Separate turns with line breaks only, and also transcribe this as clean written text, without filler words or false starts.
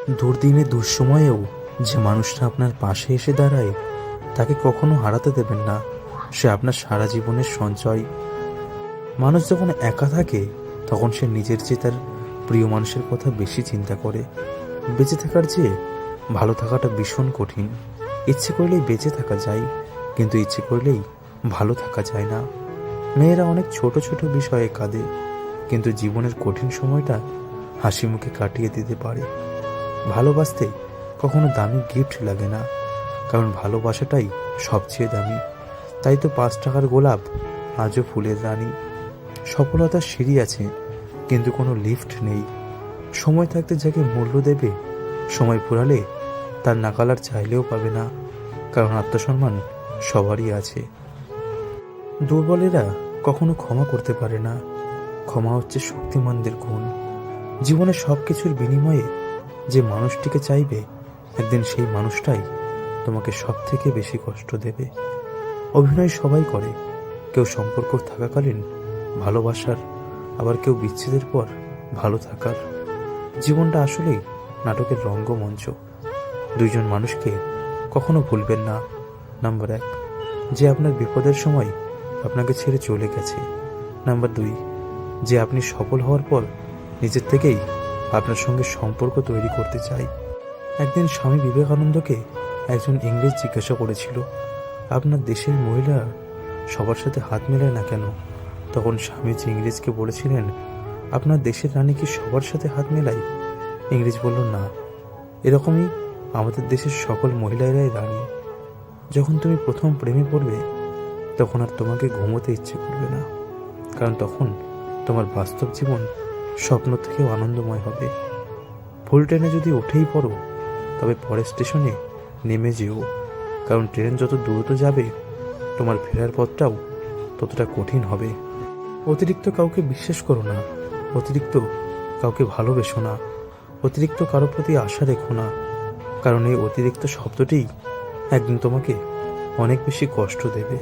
দুর্দিনে দুঃসময়েও যে মানুষটা আপনার পাশে এসে দাঁড়ায় তাকে কখনো হারাতে দেবেন না। সে আপনার সারা জীবনের সঞ্চয়। মানুষ যখন একা থাকে তখন সে নিজের চেয়ে তার প্রিয় মানুষের কথা বেশি চিন্তা করে। বেঁচে থাকার চেয়ে ভালো থাকাটা ভীষণ কঠিন। ইচ্ছে করলেই বেঁচে থাকা যায়, কিন্তু ইচ্ছে করলেই ভালো থাকা যায় না। মেয়েরা অনেক ছোট ছোট বিষয়ে কাঁদে, কিন্তু জীবনের কঠিন সময়টা হাসি মুখে কাটিয়ে দিতে পারে। ভালোবাসতে কখনো দামি গিফট লাগে না, কারণ ভালোবাসাটাই সবচেয়ে দামি। তাই তো 5 টাকার গোলাপ আজও ফুলের রানী। সফলতার সিঁড়ি আছে, কিন্তু কোনো লিফট নেই। সময় থাকতে যাকে মূল্য দেবে, সময় ফুরালে তার নাকালার চাইলেও পাবে না, কারণ আত্মসম্মান সবারই আছে। দুর্বলেরা কখনো ক্ষমা করতে পারে না। ক্ষমা হচ্ছে শক্তিমানদের গুণ। জীবনে সব কিছুর বিনিময়ে যে মানুষটিকে চাইবে, একদিন সেই মানুষটাই তোমাকে সব থেকে বেশি কষ্ট দেবে। অভিনয় সবাই করে, কেউ সম্পর্ক থাকাকালীন ভালোবাসার, আবার কেউ বিচ্ছেদের পর ভালো থাকার। জীবনটা আসলেই নাটকের রঙ্গমঞ্চ। দুইজন মানুষকে কখনো ভুলবেন না। নাম্বার 1, যে আপনার বিপদের সময় আপনাকে ছেড়ে চলে গেছে। নাম্বার 2, যে আপনি সফল হওয়ার পর নিজের থেকেই আপনার সঙ্গে সম্পর্ক তৈরি করতে চায়। একদিন স্বামী বিবেকানন্দকে একজন ইংরেজ জিজ্ঞাসা করেছিল, আপনার দেশের মহিলা সবার সাথে হাত মেলায় না কেন? তখন স্বামীজি ইংরেজকে বলেছিলেন, আপনার দেশের রানী কি সবার সাথে হাত মেলায়? ইংরেজ বলল, না, এরকমই আমাদের দেশের সকল মহিলারাই রানী। যখন তুমি প্রথম প্রেমে পড়বে, তখন আর তোমাকে ঘুমোতে ইচ্ছে করবে না, কারণ তখন তোমার বাস্তব জীবন স্বপ্ন থেকেও আনন্দময় হবে। ফুল ট্রেনে যদি উঠেই পড়ো, তবে পরের স্টেশনে নেমে যেও, কারণ ট্রেন যত দ্রুত যাবে তোমার ফেরার পথটাও ততটা কঠিন হবে। অতিরিক্ত কাউকে বিশ্বাস করো না, অতিরিক্ত কাউকে ভালোবেসো না, অতিরিক্ত কারো প্রতি আশা রেখো না, কারণ এই অতিরিক্ত শব্দটিই একদিন তোমাকে অনেক বেশি কষ্ট দেবে।